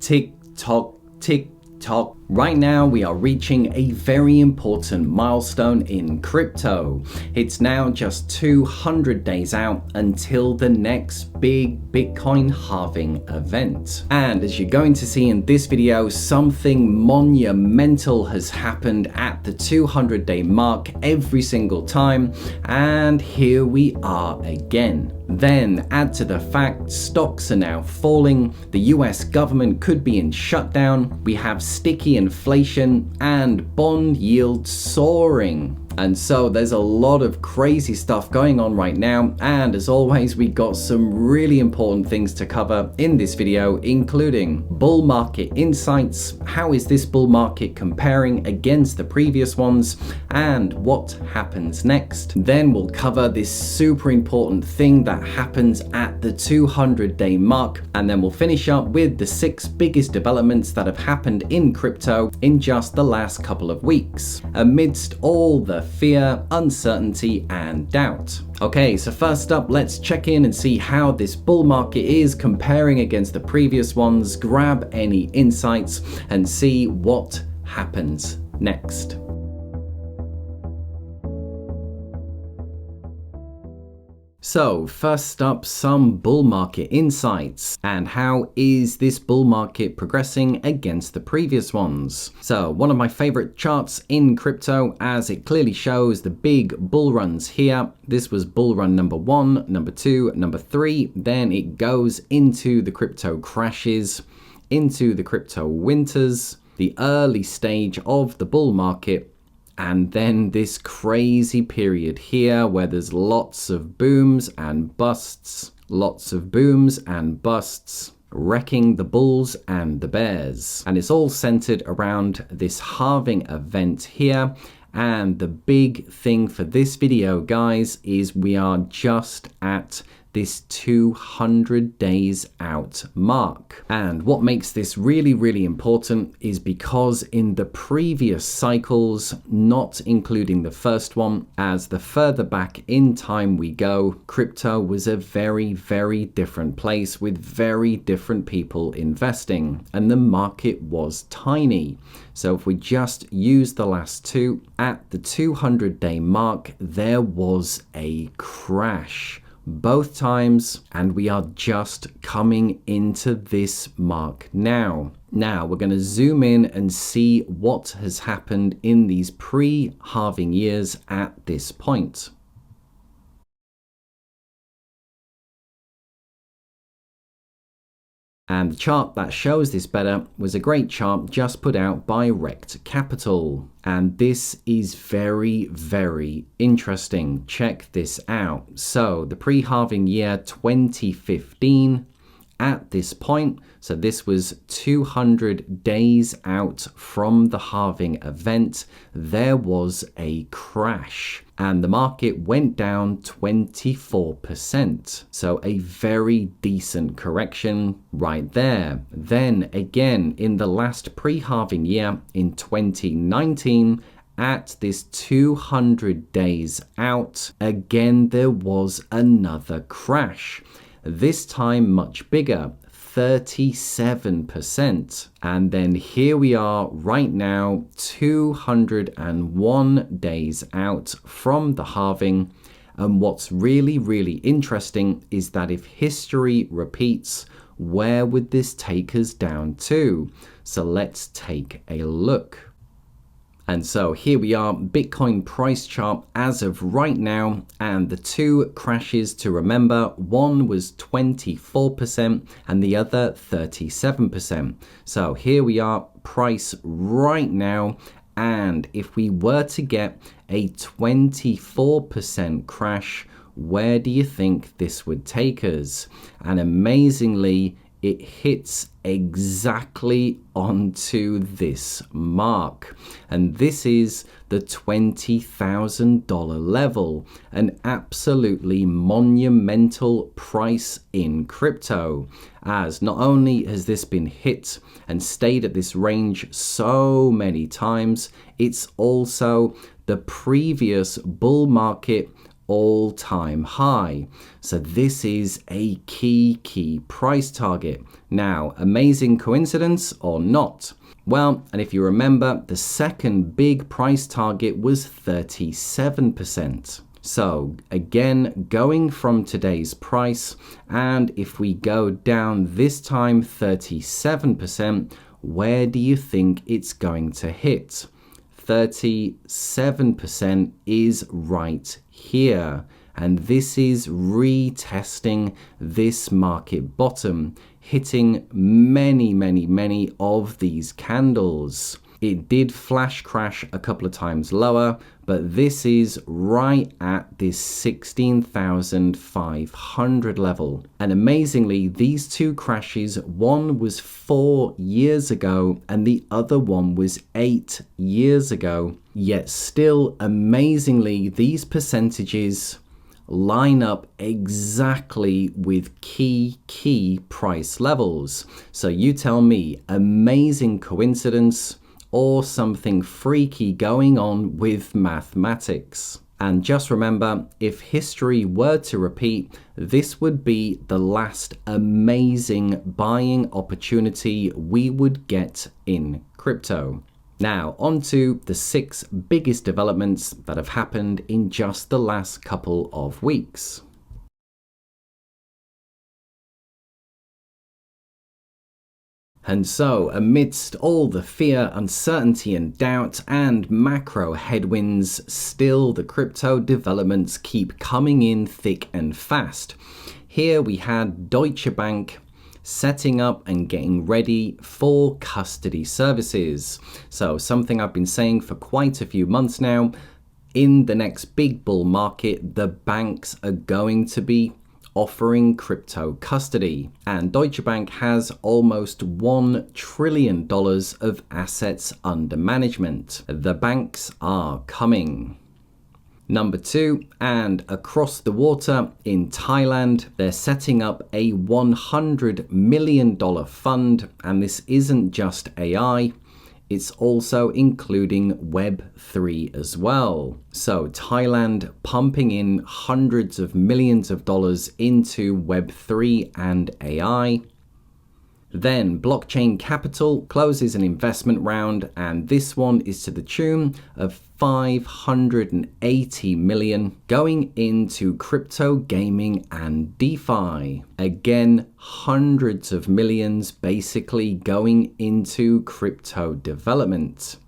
Tick tock, tick tock. Right now we are reaching a very important milestone in crypto. It's now just 200 days out until the next big Bitcoin halving event. And as you're going to see in this video, something monumental has happened at the 200-day mark every single time, and here we are again. Then add to the fact stocks are now falling, the US government could be in shutdown, we have sticky inflation and bond yields soaring. And so there's a lot of crazy stuff going on right now, and as always we got some really important things to cover in this video, including bull market insights, how is this bull market comparing against the previous ones, and what happens next. Then we'll cover this super important thing that happens at the 200-day mark, and then we'll finish up with the 6 biggest developments that have happened in crypto in just the last couple of weeks, amidst all the fear, uncertainty, and doubt. Okay, so first up, let's check in and see how this bull market is comparing against the previous ones, grab any insights, and see what happens next. So first up, some bull market insights, and how is this bull market progressing against the previous ones. So one of my favorite charts in crypto, as it clearly shows the big bull runs here. This was bull run number 1, number 2, number 3, then it goes into the crypto crashes, into the crypto winters, the early stage of the bull market, and then this crazy period here where there's lots of booms and busts, wrecking the bulls and the bears. And it's all centered around this halving event here. And the big thing for this video, guys, is we are just at this 200 days out mark. And what makes this really important is because in the previous cycles, not including the first one, as the further back in time we go, crypto was a very different place with very different people investing, and the market was tiny. So if we just use the last two, at the 200-day mark, there was a crash both times, and we are just coming into this mark now. Now we're going to zoom in and see what has happened in these pre-halving years at this point. And the chart that shows this better was a great chart just put out by Rect Capital. And this is very interesting. Check this out. So the pre-halving year 2015, at this point, so this was 200 days out from the halving event, there was a crash and the market went down 24%. So a very decent correction right there. Then again, in the last pre-halving year in 2019, at this 200 days out, again there was another crash. This time much bigger, 37%. And then here we are right now, 201 days out from the halving. And what's really interesting is that if history repeats, where would this take us down to? So let's take a look. And so here we are, Bitcoin price chart as of right now, and the two crashes to remember, one was 24% and the other 37%. So here we are, price right now, and if we were to get a 24% crash, where do you think this would take us? And amazingly, it hits exactly onto this mark. And this is the $20,000 level, an absolutely monumental price in crypto, as not only has this been hit and stayed at this range so many times, it's also the previous bull market all-time high. So this is a key price target. Now, amazing coincidence or not? Well, and if you remember, the second big price target was 37%. So again, going from today's price, and if we go down this time 37%, where do you think it's going to hit? 37% is right here. And this is retesting this market bottom, hitting many of these candles. It did flash crash a couple of times lower, but this is right at this 16,500 level. And amazingly, these two crashes, one was 4 years ago and the other one was 8 years ago. Yet still, amazingly, these percentages line up exactly with key price levels. So you tell me, amazing coincidence or something freaky going on with mathematics? And just remember, if history were to repeat, this would be the last amazing buying opportunity we would get in crypto. Now, on to the 6 biggest developments that have happened in just the last couple of weeks. And so, amidst all the fear, uncertainty and doubt and macro headwinds, still the crypto developments keep coming in thick and fast. Here we had Deutsche Bank setting up and getting ready for custody services. So something I've been saying for quite a few months now, in the next big bull market, the banks are going to be offering crypto custody. And Deutsche Bank has almost $1 trillion of assets under management. The banks are coming. Number 2, and across the water in Thailand, they're setting up a $100 million fund, and this isn't just AI, it's also including Web3 as well. So Thailand pumping in hundreds of millions of dollars into Web3 and AI. Then Blockchain Capital closes an investment round, and this one is to the tune of 580 million going into crypto gaming and DeFi. Again, hundreds of millions basically going into crypto development.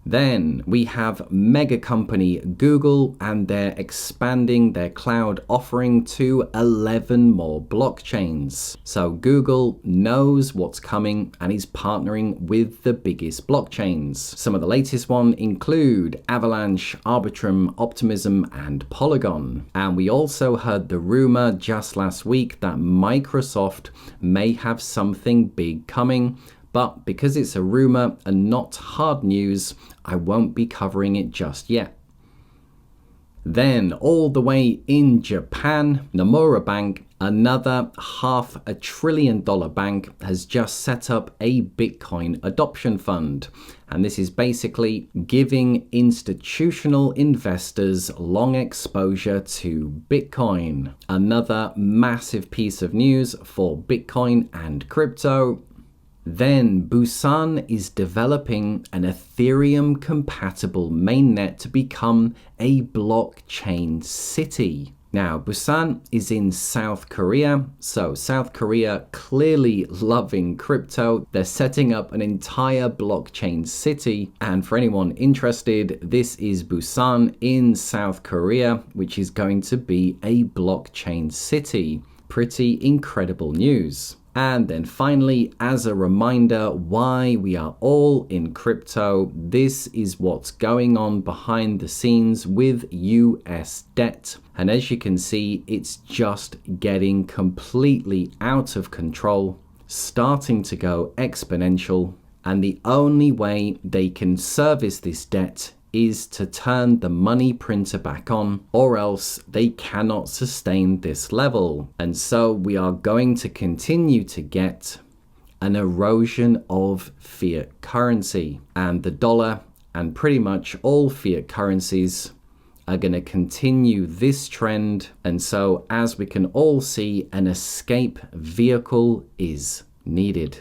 Then we have mega company Google, and they're expanding their cloud offering to 11 more blockchains. So Google knows what's coming and is partnering with the biggest blockchains. Some of the latest ones include Avalanche, Arbitrum, Optimism, and Polygon. And we also heard the rumor just last week that Microsoft may have something big coming. But because it's a rumor and not hard news, I won't be covering it just yet. Then all the way in Japan, Nomura Bank, another $500 billion bank, has just set up a Bitcoin adoption fund. And this is basically giving institutional investors long exposure to Bitcoin. Another massive piece of news for Bitcoin and crypto. Then Busan is developing an Ethereum compatible mainnet to become a blockchain city. Now, Busan is in South Korea, so South Korea clearly loving crypto. They're setting up an entire blockchain city, and for anyone interested, this is Busan in South Korea, which is going to be a blockchain city. Pretty incredible news. And then finally, as a reminder why we are all in crypto, this is what's going on behind the scenes with US debt. And as you can see, it's just getting completely out of control, starting to go exponential. And the only way they can service this debt is to turn the money printer back on, or else they cannot sustain this level. And so we are going to continue to get an erosion of fiat currency, and the dollar and pretty much all fiat currencies are going to continue this trend. And so, as we can all see, an escape vehicle is needed.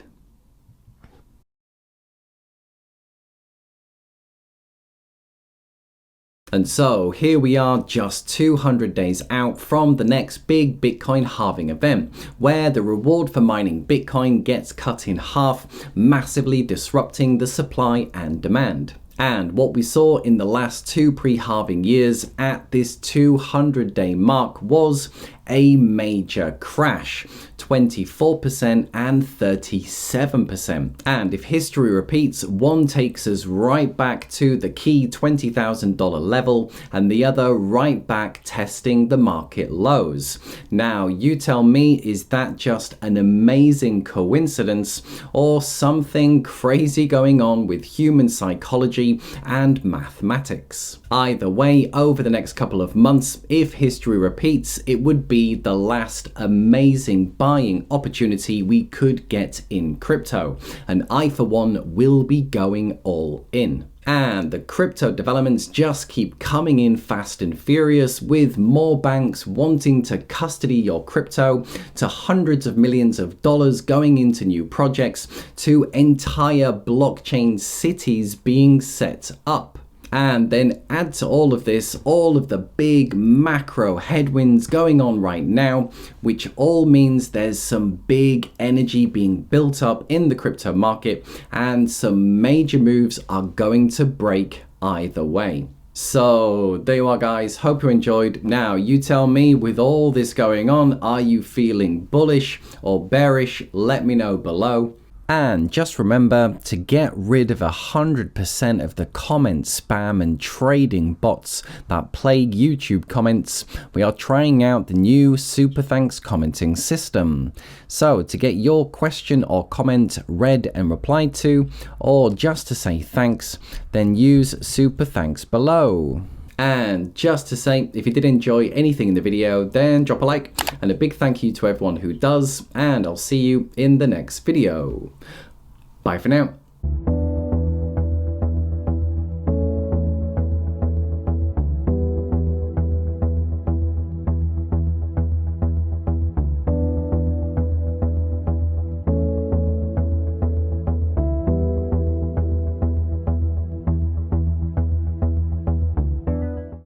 And so here we are, just 200 days out from the next big Bitcoin halving event, where the reward for mining Bitcoin gets cut in half, massively disrupting the supply and demand. And what we saw in the last two pre-halving years at this 200-day mark was a major crash, 24% and 37%. And if history repeats, one takes us right back to the key $20,000 level and the other right back testing the market lows. Now, you tell me, is that just an amazing coincidence or something crazy going on with human psychology and mathematics? Either way, over the next couple of months, if history repeats, it would be the last amazing buying opportunity we could get in crypto. And I, for one, will be going all in. And the crypto developments just keep coming in fast and furious, with more banks wanting to custody your crypto, to hundreds of millions of dollars going into new projects, to entire blockchain cities being set up. And then add to all of this, all of the big macro headwinds going on right now, which all means there's some big energy being built up in the crypto market, and some major moves are going to break either way. So there you are, guys. Hope you enjoyed. Now you tell me, with all this going on, are you feeling bullish or bearish? Let me know below. And just remember to get rid of 100% of the comment spam and trading bots that plague YouTube comments. We are trying out the new SuperThanks commenting system. So to get your question or comment read and replied to, or just to say thanks, then use SuperThanks below. And just to say, if you did enjoy anything in the video, then drop a like, and a big thank you to everyone who does, and I'll see you in the next video. Bye for now.